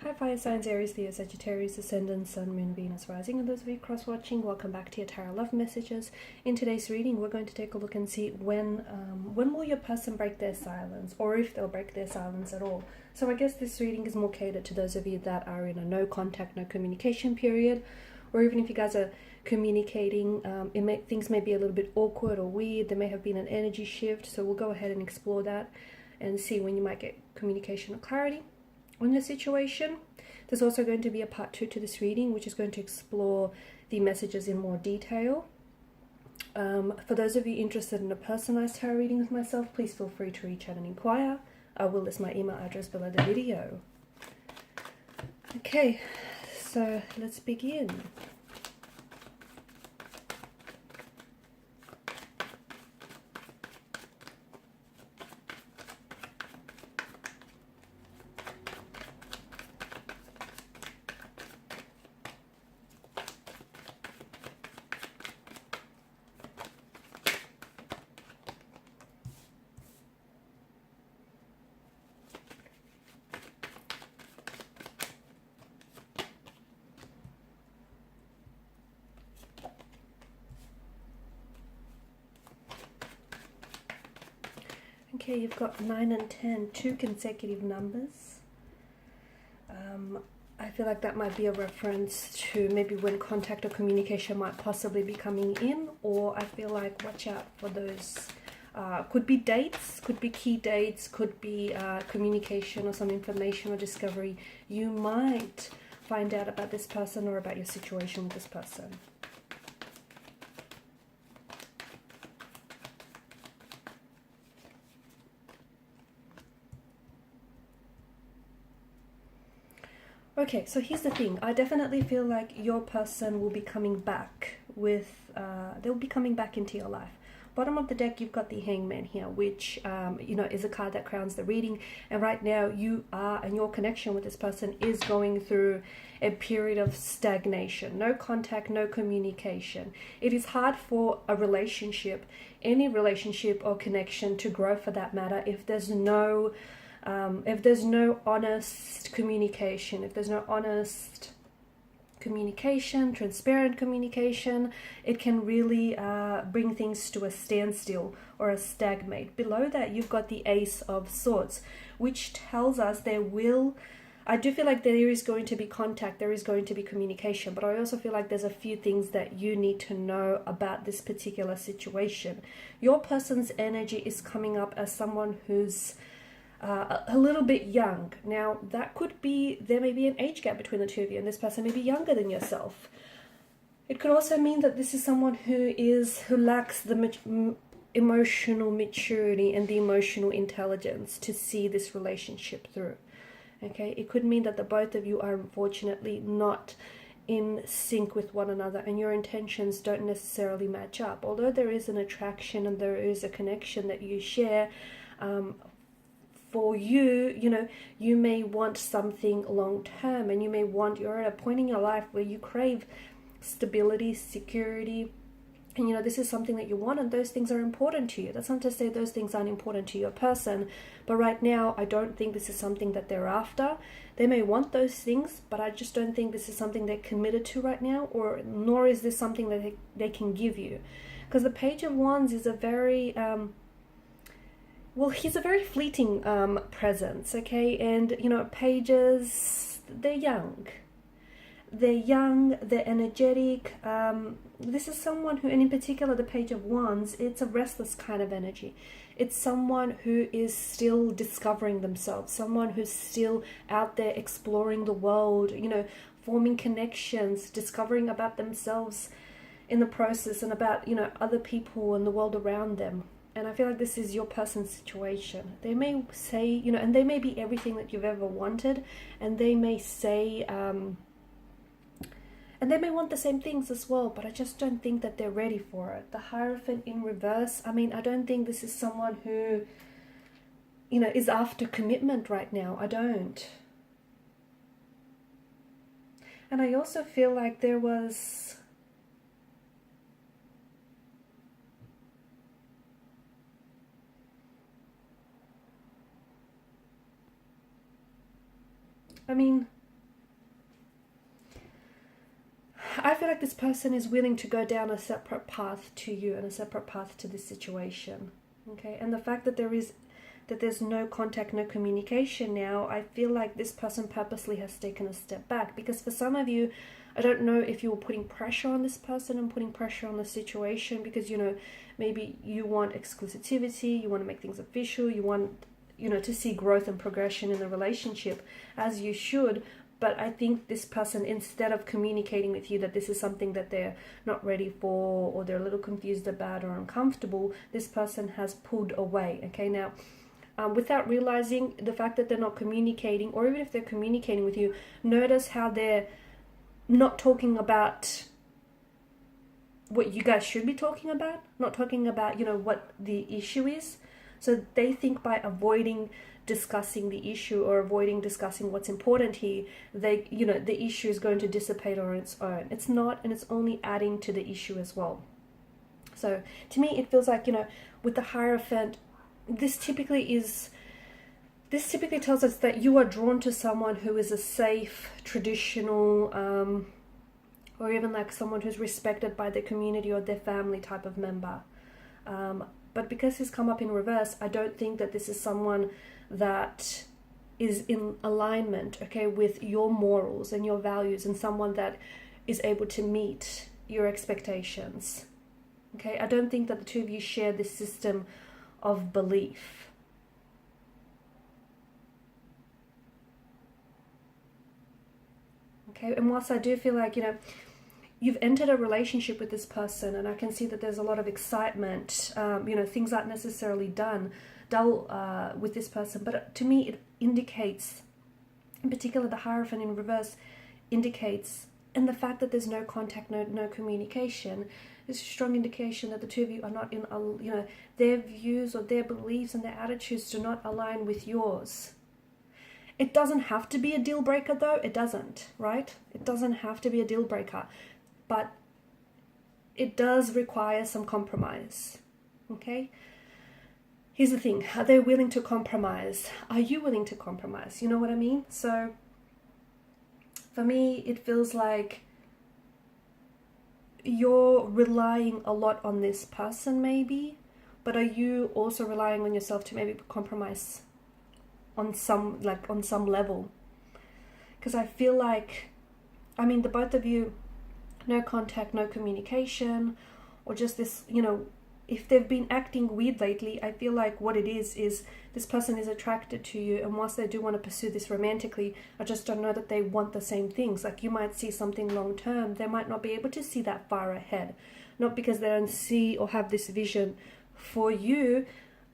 Hi fire signs, Aries, Leo, Sagittarius, Ascendant, Sun, Moon, Venus, Rising, and those of you cross-watching, welcome back to your Tarot Love Messages. In today's reading, we're going to take a look and see when will your person break their silence, or if they'll break their silence at all. So I guess this reading is more catered to those of you that are in a no contact, no communication period, or even if you guys are communicating, things may be a little bit awkward or weird. There may have been an energy shift, so we'll go ahead and explore that and see when you might get communication or clarity on the situation. There's also going to be a part 2 to this reading, which is going to explore the messages in more detail. For those of you interested in a personalized tarot reading with myself, please feel free to reach out and inquire. I will list my email address below the video. Okay, so let's begin. Okay, you've got 9 and 10, two consecutive numbers. I feel like that might be a reference to maybe when contact or communication might possibly be coming in, or I feel like watch out for those, could be dates, could be key dates, could be communication or some information or discovery you might find out about this person or about your situation with this person. Okay, so here's the thing. I definitely feel like your person will be coming back with, they'll be coming back into your life. Bottom of the deck, you've got the Hangman here, which, you know, is a card that crowns the reading. And right now you are, and your connection with this person is going through a period of stagnation. No contact, no communication. It is hard for a relationship, any relationship or connection to grow for that matter, if there's no honest communication, if there's no honest communication, transparent communication, it can really bring things to a standstill or a stagnate. Below that, you've got the Ace of Swords, which tells us I do feel like there is going to be contact, there is going to be communication, but I also feel like there's a few things that you need to know about this particular situation. Your person's energy is coming up as someone who's a little bit young. Now that could be, there may be an age gap between the two of you, and this person may be younger than yourself. It could also mean that this is someone who lacks the emotional maturity and the emotional intelligence to see this relationship through. Okay, it could mean that the both of you are unfortunately not in sync with one another, and your intentions don't necessarily match up. Although there is an attraction and there is a connection that you share, for you, you know, you may want something long term, and you're at a point in your life where you crave stability, security, and you know, this is something that you want, and those things are important to you. That's not to say those things aren't important to your person, but right now I don't think this is something that they're after. They may want those things, but I just don't think this is something they're committed to right now, nor is this something that they can give you. Because the Page of Wands is a very well, he's a very fleeting presence, okay? And, you know, pages, they're young. They're young, they're energetic. This is someone who, and in particular the Page of Wands, it's a restless kind of energy. It's someone who is still discovering themselves, someone who's still out there exploring the world, you know, forming connections, discovering about themselves in the process, and about, you know, other people and the world around them. And I feel like this is your person's situation. They may say, you know, and they may be everything that you've ever wanted, and they may say, and they may want the same things as well, but I just don't think that they're ready for it. The Hierophant in reverse, I mean, I don't think this is someone who, you know, is after commitment right now. I don't. And I also feel like there was, I mean, like this person is willing to go down a separate path to you and a separate path to this situation. Okay, and the fact that there's no contact, no communication now, I feel like this person purposely has taken a step back. Because for some of you, I don't know if you were putting pressure on this person and putting pressure on the situation because, you know, maybe you want exclusivity, you want to make things official, you want, you know, to see growth and progression in the relationship, as you should. But I think this person, instead of communicating with you that this is something that they're not ready for, or they're a little confused about or uncomfortable, this person has pulled away. Okay, now, without realizing the fact that they're not communicating, or even if they're communicating with you, notice how they're not talking about what you guys should be talking about, not talking about, you know, what the issue is. So they think by avoiding discussing the issue or avoiding discussing what's important here, they, you know, the issue is going to dissipate on its own. It's not, and it's only adding to the issue as well. So to me, it feels like, you know, with the Hierophant, this typically tells us that you are drawn to someone who is a safe, traditional, or even like someone who's respected by their community or their family type of member. But because he's come up in reverse, I don't think that this is someone that is in alignment, okay, with your morals and your values, and someone that is able to meet your expectations. Okay, I don't think that the two of you share this system of belief. Okay, and whilst I do feel like, you know, you've entered a relationship with this person, and I can see that there's a lot of excitement, you know, things aren't necessarily dull with this person, but to me it indicates, in particular the Hierophant in reverse indicates, and the fact that there's no contact, no communication, is a strong indication that the two of you are not in, you know, their views or their beliefs and their attitudes do not align with yours. It doesn't have to be a deal breaker though, it doesn't, right? It doesn't have to be a deal breaker, but it does require some compromise, okay? Here's the thing, are they willing to compromise? Are you willing to compromise? You know what I mean? So for me, it feels like you're relying a lot on this person maybe, but are you also relying on yourself to maybe compromise on some level? Because I feel like, I mean, the both of you, no contact, no communication, or just this, you know, if they've been acting weird lately, I feel like what it is this person is attracted to you, and whilst they do want to pursue this romantically, I just don't know that they want the same things. Like, you might see something long term, they might not be able to see that far ahead, not because they don't see or have this vision for you,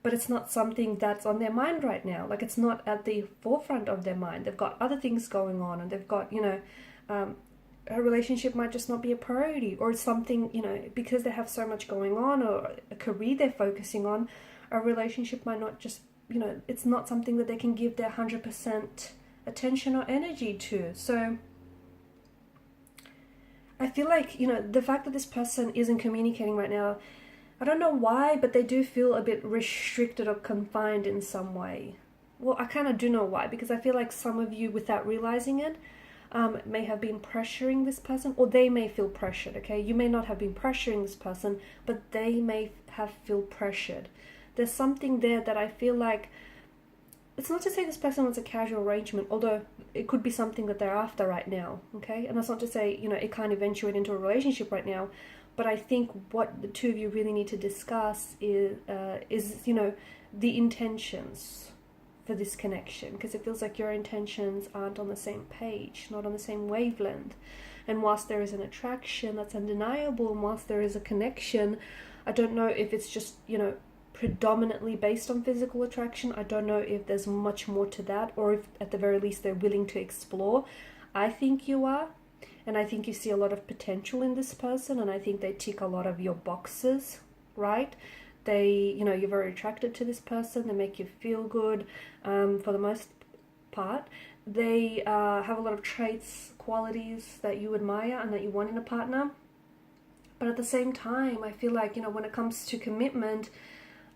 but it's not something that's on their mind right now. Like, it's not at the forefront of their mind. They've got other things going on, and they've got, you know, a relationship might just not be a priority, or something, you know, because they have so much going on, or a career they're focusing on, a relationship might not just, you know, it's not something that they can give their 100% attention or energy to. So I feel like, you know, the fact that this person isn't communicating right now, I don't know why, but they do feel a bit restricted or confined in some way. Well, I kind of do know why, because I feel like some of you, without realizing it, may have been pressuring this person, or they may feel pressured, okay? You may not have been pressuring this person, but they may have feel pressured. There's something there that I feel like, it's not to say this person wants a casual arrangement, although it could be something that they're after right now, okay? And that's not to say, you know, it can't eventuate into a relationship right now, but I think what the two of you really need to discuss is you know, the intentions for this connection, because it feels like your intentions aren't on the same page, not on the same wavelength. And whilst there is an attraction that's undeniable, and whilst there is a connection, I don't know if it's just, you know, predominantly based on physical attraction. I don't know if there's much more to that, or if at the very least they're willing to explore. I think you are, and I think you see a lot of potential in this person, and I think they tick a lot of your boxes, right? They, you know, you're very attracted to this person. They make you feel good, for the most part. They have a lot of traits, qualities that you admire and that you want in a partner. But at the same time, I feel like, you know, when it comes to commitment,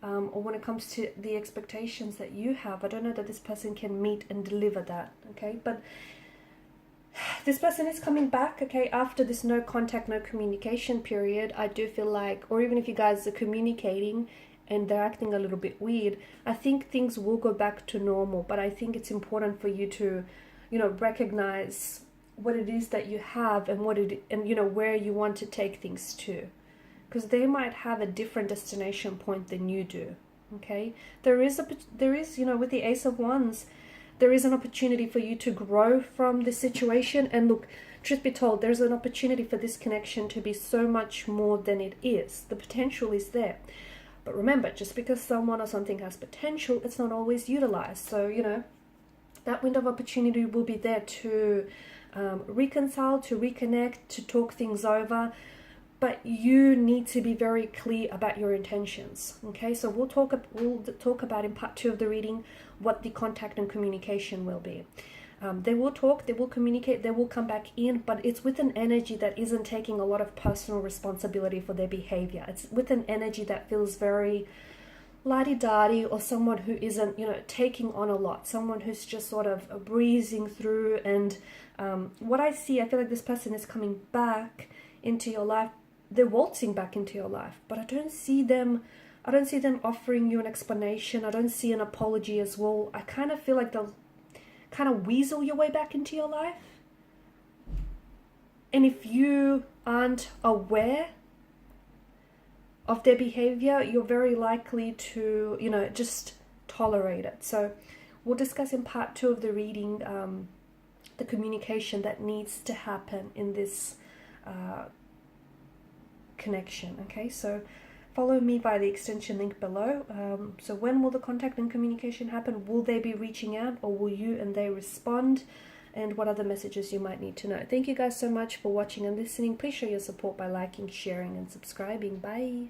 or when it comes to the expectations that you have, I don't know that this person can meet and deliver that, okay? But this person is coming back, okay, after this no contact, no communication period. I do feel like, or even if you guys are communicating and they're acting a little bit weird, I think things will go back to normal. But I think it's important for you to, you know, recognize what it is that you have and and you know, where you want to take things to, because they might have a different destination point than you do. Okay, there is, you know, with the Ace of Wands, there is an opportunity for you to grow from this situation. And look, truth be told, there's an opportunity for this connection to be so much more than it is. The potential is there. But remember, just because someone or something has potential, it's not always utilized. So, you know, that window of opportunity will be there to reconcile, to reconnect, to talk things over. But you need to be very clear about your intentions. Okay, so we'll talk about in part 2 of the reading what the contact and communication will be. They will talk, they will communicate, they will come back in, but it's with an energy that isn't taking a lot of personal responsibility for their behavior. It's with an energy that feels very la-di-da-di, or someone who isn't, you know, taking on a lot, someone who's just sort of breezing through. And what I see, I feel like this person is coming back into your life. They're waltzing back into your life, but I don't see them offering you an explanation. I don't see an apology as well. I kind of feel like they'll kind of weasel your way back into your life. And if you aren't aware of their behavior, you're very likely to, you know, just tolerate it. So we'll discuss in part 2 of the reading the communication that needs to happen in this connection. Okay, so follow me via the extension link below. So when will the contact and communication happen? Will they be reaching out, or will you and they respond? And what other messages you might need to know. Thank you guys so much for watching and listening. Please show your support by liking, sharing, and subscribing. Bye.